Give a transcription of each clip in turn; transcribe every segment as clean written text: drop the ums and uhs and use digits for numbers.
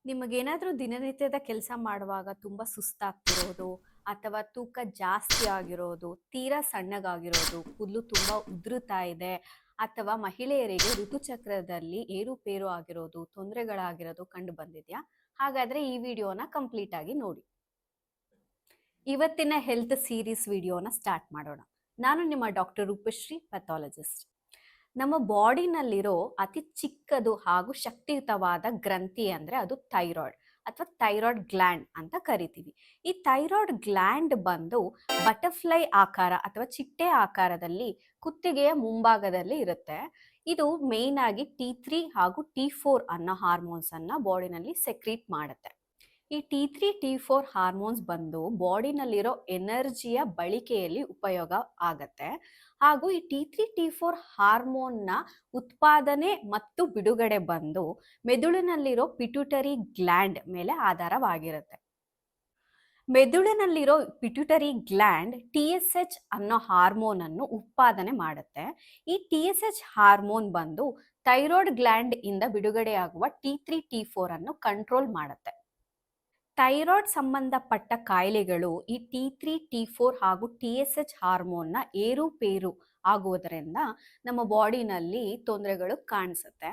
ನಿಮಗೇನಾದರೂ ದಿನನಿತ್ಯದ ಕೆಲಸ ಮಾಡುವಾಗ ತುಂಬ ಸುಸ್ತಾಗ್ತಿರೋದು ಅಥವಾ ತೂಕ ಜಾಸ್ತಿ ಆಗಿರೋದು, ತೀರಾ ಸಣ್ಣಗಾಗಿರೋದು, ಕೂದಲು ತುಂಬ ಉದುರುತ್ತಾ ಇದೆ ಅಥವಾ ಮಹಿಳೆಯರಿಗೆ ಋತುಚಕ್ರದಲ್ಲಿ ಏರುಪೇರು ಆಗಿರೋದು, ತೊಂದರೆಗಳಾಗಿರೋದು ಕಂಡು ಬಂದಿದೆಯಾ? ಹಾಗಾದ್ರೆ ಈ ವಿಡಿಯೋನ ಕಂಪ್ಲೀಟ್ ಆಗಿ ನೋಡಿ. ಇವತ್ತಿನ ಹೆಲ್ತ್ ಸೀರೀಸ್ ವಿಡಿಯೋನ ಸ್ಟಾರ್ಟ್ ಮಾಡೋಣ. ನಾನು ನಿಮ್ಮ ಡಾಕ್ಟರ್ ರೂಪಶ್ರೀ, ಪಥಾಲಜಿಸ್ಟ್. ನಮ್ಮ ಬಾಡಿನಲ್ಲಿರೋ ಅತಿ ಚಿಕ್ಕದು ಹಾಗೂ ಶಕ್ತಿಯುತವಾದ ಗ್ರಂಥಿ ಅಂದ್ರೆ ಅದು ಥೈರಾಯ್ಡ್ ಅಥವಾ ಥೈರಾಯ್ಡ್ ಗ್ಲ್ಯಾಂಡ್ ಅಂತ ಕರಿತೀವಿ. ಈ ಥೈರಾಯ್ಡ್ ಗ್ಲ್ಯಾಂಡ್ ಬಂದು ಬಟರ್ಫ್ಲೈ ಆಕಾರ ಅಥವಾ ಚಿಟ್ಟೆ ಆಕಾರದಲ್ಲಿ ಕುತ್ತಿಗೆಯ ಮುಂಭಾಗದಲ್ಲಿ ಇರುತ್ತೆ. ಇದು ಮೇನ್ ಆಗಿ T3 ಹಾಗೂ T4 ಅನ್ನೋ ಹಾರ್ಮೋನ್ಸ್ ಅನ್ನ ಬಾಡಿನಲ್ಲಿ ಸೆಕ್ರೀಟ್ ಮಾಡುತ್ತೆ. ಈ T3 T4 ಹಾರ್ಮೋನ್ಸ್ ಬಂದು ಬಾಡಿನಲ್ಲಿರೋ ಎನರ್ಜಿಯ ಬಳಕೆಯಲ್ಲಿ ಉಪಯೋಗ ಆಗತ್ತೆ. ಹಾಗೂ ಈ T3 T4 ಹಾರ್ಮೋನ್ನ ಉತ್ಪಾದನೆ ಮತ್ತು ಬಿಡುಗಡೆ ಬಂದು ಮೆದುಳಿನಲ್ಲಿರೋ ಪಿಟ್ಯೂಟರಿ ಗ್ಲ್ಯಾಂಡ್ ಮೇಲೆ ಆಧಾರವಾಗಿರುತ್ತೆ. ಮೆದುಳಿನಲ್ಲಿರೋ ಪಿಟ್ಯೂಟರಿ ಗ್ಲ್ಯಾಂಡ್ TSH ಅನ್ನೋ ಹಾರ್ಮೋನ್ ಅನ್ನು ಉತ್ಪಾದನೆ ಮಾಡುತ್ತೆ. ಈ TSH ಹಾರ್ಮೋನ್ ಬಂದು ಥೈರಾಯ್ಡ್ ಗ್ಲ್ಯಾಂಡ್ ಇಂದ ಬಿಡುಗಡೆಯಾಗುವ T3 T4 ಅನ್ನು ಕಂಟ್ರೋಲ್ ಮಾಡುತ್ತೆ. ಥೈರಾಯ್ಡ್ ಸಂಬಂಧಪಟ್ಟ ಕಾಯಿಲೆಗಳು ಈ T3 T4 ಹಾಗೂ TSH ಹಾರ್ಮೋನ್ನ ಏರುಪೇರು ಆಗುವುದರಿಂದ ನಮ್ಮ ಬಾಡಿನಲ್ಲಿ ತೊಂದರೆಗಳು ಕಾಣಿಸುತ್ತೆ.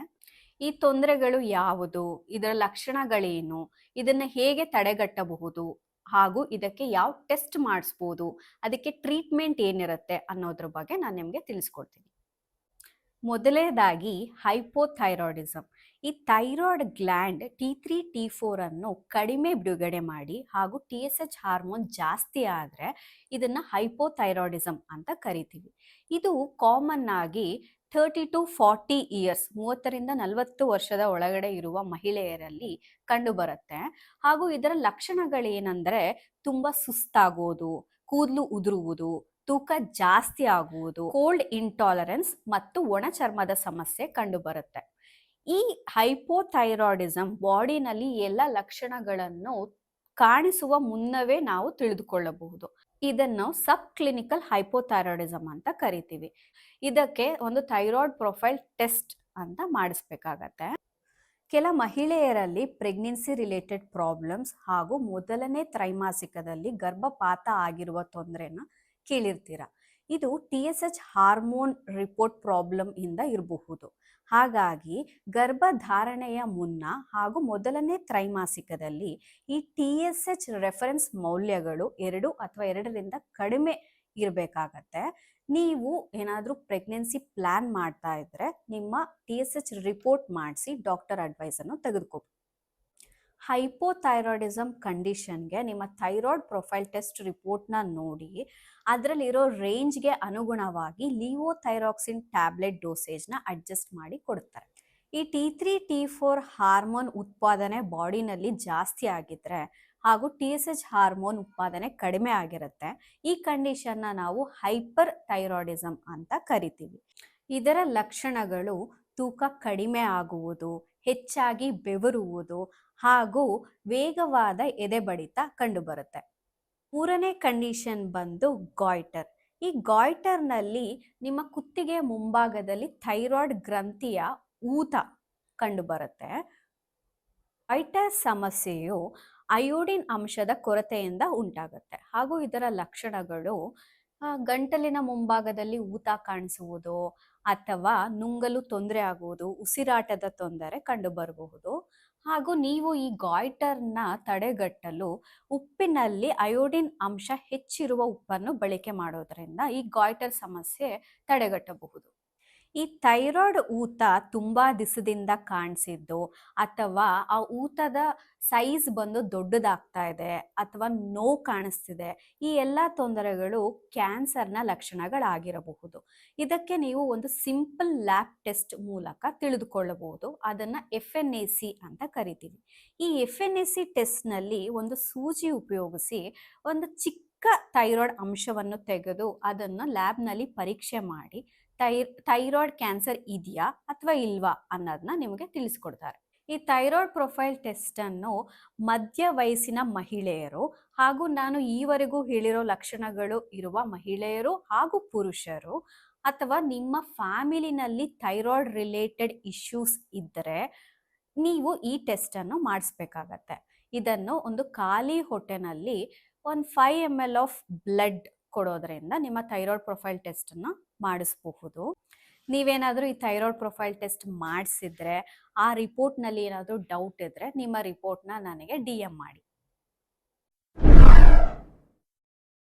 ಈ ತೊಂದರೆಗಳು ಯಾವುದು, ಇದರ ಲಕ್ಷಣಗಳೇನು, ಇದನ್ನು ಹೇಗೆ ತಡೆಗಟ್ಟಬಹುದು ಹಾಗೂ ಇದಕ್ಕೆ ಯಾವ ಟೆಸ್ಟ್ ಮಾಡಿಸ್ಬೋದು, ಅದಕ್ಕೆ ಟ್ರೀಟ್ಮೆಂಟ್ ಏನಿರುತ್ತೆ ಅನ್ನೋದ್ರ ಬಗ್ಗೆ ನಾನು ನಿಮಗೆ ತಿಳಿಸ್ಕೊಡ್ತೀನಿ. ಮೊದಲನೇದಾಗಿ ಹೈಪೋಥೈರಾಯ್ಡಿಸಮ್. ಈ ಥೈರಾಯ್ಡ್ ಗ್ಲ್ಯಾಂಡ್ T3 T4 ಅನ್ನು ಕಡಿಮೆ ಬಿಡುಗಡೆ ಮಾಡಿ ಹಾಗೂ TSH ಹಾರ್ಮೋನ್ ಜಾಸ್ತಿ ಆದರೆ ಇದನ್ನ ಹೈಪೋಥೈರಾಯ್ಡಿಸಮ್ ಅಂತ ಕರಿತೀವಿ. ಇದು ಕಾಮನ್ ಆಗಿ 30 to 40 ಇಯರ್ಸ್ 30ರಿಂದ 40 ವರ್ಷದ ಒಳಗಡೆ ಇರುವ ಮಹಿಳೆಯರಲ್ಲಿ ಕಂಡುಬರುತ್ತೆ. ಹಾಗೂ ಇದರ ಲಕ್ಷಣಗಳೇನೆಂದರೆ ತುಂಬಾ ಸುಸ್ತಾಗೋದು, ಕೂದಲು ಉದುರುವುದು, ತೂಕ ಜಾಸ್ತಿ ಆಗುವುದು, ಕೋಲ್ಡ್ ಇಂಟಾಲರೆನ್ಸ್ ಮತ್ತು ಒಣ ಚರ್ಮದ ಸಮಸ್ಯೆ ಕಂಡುಬರುತ್ತೆ. ಈ ಹೈಪೋಥೈರಾಯ್ಡಿಸಮ್ ಬಾಡಿನಲ್ಲಿ ಎಲ್ಲ ಲಕ್ಷಣಗಳನ್ನು ಕಾಣಿಸುವ ಮುನ್ನವೇ ನಾವು ತಿಳಿದುಕೊಳ್ಳಬಹುದು. ಇದನ್ನು ಸಬ್ ಕ್ಲಿನಿಕಲ್ ಹೈಪೋಥೈರಾಯ್ಡಿಸಮ್ ಅಂತ ಕರಿತೀವಿ. ಇದಕ್ಕೆ ಒಂದು ಥೈರಾಯ್ಡ್ ಪ್ರೊಫೈಲ್ ಟೆಸ್ಟ್ ಅಂತ ಮಾಡಿಸ್ಬೇಕಾಗತ್ತೆ. ಕೆಲ ಮಹಿಳೆಯರಲ್ಲಿ ಪ್ರೆಗ್ನೆನ್ಸಿ ರಿಲೇಟೆಡ್ ಪ್ರಾಬ್ಲಮ್ಸ್ ಹಾಗೂ ಮೊದಲನೇ ತ್ರೈಮಾಸಿಕದಲ್ಲಿ ಗರ್ಭಪಾತ ಆಗಿರುವ ತೊಂದರೆನ ಕೇಳಿರ್ತೀರ. ಇದು TSH ಹಾರ್ಮೋನ್ ರಿಪೋರ್ಟ್ ಪ್ರಾಬ್ಲಮ್ ಇಂದ ಇರಬಹುದು. ಹಾಗಾಗಿ ಗರ್ಭಧಾರಣೆಯ ಮುನ್ನ ಹಾಗೂ ಮೊದಲನೇ ತ್ರೈಮಾಸಿಕದಲ್ಲಿ ಈ TSH ರೆಫರೆನ್ಸ್ ಮೌಲ್ಯಗಳು 2 ಅಥವಾ 2ರಿಂದ ಕಡಿಮೆ ಇರಬೇಕಾಗತ್ತೆ. ನೀವು ಏನಾದರೂ ಪ್ರೆಗ್ನೆನ್ಸಿ ಪ್ಲಾನ್ ಮಾಡ್ತಾ ಇದ್ರೆ ನಿಮ್ಮ TSH ರಿಪೋರ್ಟ್ ಮಾಡಿಸಿ ಡಾಕ್ಟರ್ ಅಡ್ವೈಸ್ ಅನ್ನು ತೆಗೆದುಕೋ. ಹೈಪೋಥೈರಾಯ್ಡಿಸಮ್ ಕಂಡೀಷನ್ಗೆ ನಿಮ್ಮ ಥೈರಾಯ್ಡ್ ಪ್ರೊಫೈಲ್ ಟೆಸ್ಟ್ ರಿಪೋರ್ಟ್ನ ನೋಡಿ ಅದರಲ್ಲಿರೋ ರೇಂಜ್ಗೆ ಅನುಗುಣವಾಗಿ ಲಿವೋಥೈರಾಕ್ಸಿನ್ ಟ್ಯಾಬ್ಲೆಟ್ ಡೋಸೇಜ್ನ ಅಡ್ಜಸ್ಟ್ ಮಾಡಿ ಕೊಡ್ತಾರೆ. ಈ T3 T4 ಹಾರ್ಮೋನ್ ಉತ್ಪಾದನೆ ಬಾಡಿನಲ್ಲಿ ಜಾಸ್ತಿ ಆಗಿದ್ರೆ ಹಾಗೂ TSH ಹಾರ್ಮೋನ್ ಉತ್ಪಾದನೆ ಕಡಿಮೆ ಆಗಿರುತ್ತೆ. ಈ ಕಂಡೀಷನ್ನ ನಾವು ಹೈಪರ್ ಥೈರಾಯ್ಡಿಸಮ್ ಅಂತ ಕರಿತೀವಿ. ಇದರ ಲಕ್ಷಣಗಳು ತೂಕ ಕಡಿಮೆ ಆಗುವುದು, ಹೆಚ್ಚಾಗಿ ಬೆವರುವುದು ಹಾಗೂ ವೇಗವಾದ ಎದೆಬಡಿತ ಕಂಡುಬರುತ್ತೆ. ಮೂರನೇ ಕಂಡೀಷನ್ ಬಂದು ಗಾಯ್ಟರ್. ಈ ಗಾಯ್ಟರ್ನಲ್ಲಿ ನಿಮ್ಮ ಕುತ್ತಿಗೆ ಮುಂಭಾಗದಲ್ಲಿ ಥೈರಾಯ್ಡ್ ಗ್ರಂಥಿಯ ಊತ ಕಂಡುಬರುತ್ತೆ. ಗಾಯ್ಟರ್ ಸಮಸ್ಯೆಯು ಅಯೋಡಿನ್ ಅಂಶದ ಕೊರತೆಯಿಂದ ಉಂಟಾಗುತ್ತೆ ಹಾಗೂ ಇದರ ಲಕ್ಷಣಗಳು ಗಂಟಲಿನ ಮುಂಭಾಗದಲ್ಲಿ ಊತ ಕಾಣಿಸುವುದು ಅಥವಾ ನುಂಗಲು ತೊಂದರೆ ಆಗುವುದು, ಉಸಿರಾಟದ ತೊಂದರೆ ಕಂಡುಬರಬಹುದು. ಹಾಗೂ ನೀವು ಈ ಗಾಯ್ಟರ್ನ ತಡೆಗಟ್ಟಲು ಉಪ್ಪಿನಲ್ಲಿ ಅಯೋಡಿನ್ ಅಂಶ ಹೆಚ್ಚಿರುವ ಉಪ್ಪನ್ನು ಬಳಕೆ ಮಾಡೋದ್ರಿಂದ ಈ ಗಾಯ್ಟರ್ ಸಮಸ್ಯೆ ತಡೆಗಟ್ಟಬಹುದು. ಈ ಥೈರಾಯ್ಡ್ ಊತ ತುಂಬಾ ದಿವಸದಿಂದ ಕಾಣಿಸಿದ್ದು ಅಥವಾ ಆ ಊತದ ಸೈಜ್ ಬಂದು ದೊಡ್ಡದಾಗ್ತಾ ಇದೆ ಅಥವಾ ನೋವು ಕಾಣಿಸ್ತಿದೆ, ಈ ಎಲ್ಲ ತೊಂದರೆಗಳು ಕ್ಯಾನ್ಸರ್ನ ಲಕ್ಷಣಗಳಾಗಿರಬಹುದು. ಇದಕ್ಕೆ ನೀವು ಒಂದು ಸಿಂಪಲ್ ಲ್ಯಾಬ್ ಟೆಸ್ಟ್ ಮೂಲಕ ತಿಳಿದುಕೊಳ್ಳಬಹುದು. ಅದನ್ನ FNAC ಅಂತ ಕರಿತೀವಿ. ಈ FNAC ಟೆಸ್ಟ್ನಲ್ಲಿ ಒಂದು ಸೂಜಿ ಉಪಯೋಗಿಸಿ ಒಂದು ಚಿಕ್ಕ ಥೈರಾಯ್ಡ್ ಅಂಶವನ್ನು ತೆಗೆದು ಅದನ್ನು ಲ್ಯಾಬ್ನಲ್ಲಿ ಪರೀಕ್ಷೆ ಮಾಡಿ ಥೈರಾಯ್ಡ್ ಕ್ಯಾನ್ಸರ್ ಇದೆಯಾ ಅಥವಾ ಇಲ್ವಾ ಅನ್ನೋದನ್ನ ನಿಮಗೆ ತಿಳಿಸ್ಕೊಡ್ತಾರೆ. ಈ ಥೈರಾಯ್ಡ್ ಪ್ರೊಫೈಲ್ ಟೆಸ್ಟ್ ಅನ್ನು ಮಧ್ಯ ವಯಸ್ಸಿನ ಮಹಿಳೆಯರು ಹಾಗೂ ನಾನು ಈವರೆಗೂ ಹೇಳಿರೋ ಲಕ್ಷಣಗಳು ಇರುವ ಮಹಿಳೆಯರು ಹಾಗೂ ಪುರುಷರು ಅಥವಾ ನಿಮ್ಮ ಫ್ಯಾಮಿಲಿನಲ್ಲಿ ಥೈರಾಯ್ಡ್ ರಿಲೇಟೆಡ್ ಇಶ್ಯೂಸ್ ಇದ್ದರೆ ನೀವು ಈ ಟೆಸ್ಟನ್ನು ಮಾಡಿಸ್ಬೇಕಾಗತ್ತೆ. ಇದನ್ನು ಒಂದು ಖಾಲಿ ಹೊಟ್ಟೆನಲ್ಲಿ ಒಂದು 5 ml ಆಫ್ ಬ್ಲಡ್ ಕೊಡೋದ್ರಿಂದ ನಿಮ್ಮ ಥೈರಾಯ್ಡ್ ಪ್ರೊಫೈಲ್ ಟೆಸ್ಟನ್ನು ಮಾಡಿಸಬಹುದು. ನೀವೇನಾದರೂ ಈ ಥೈರಾಯ್ಡ್ ಪ್ರೊಫೈಲ್ ಟೆಸ್ಟ್ ಮಾಡಿಸಿದ್ರೆ ಆ ರಿಪೋರ್ಟ್ನಲ್ಲಿ ಏನಾದರೂ ಡೌಟ್ ಇದ್ದರೆ ನಿಮ್ಮ ರಿಪೋರ್ಟ್ನ ನನಗೆ DM ಮಾಡಿ.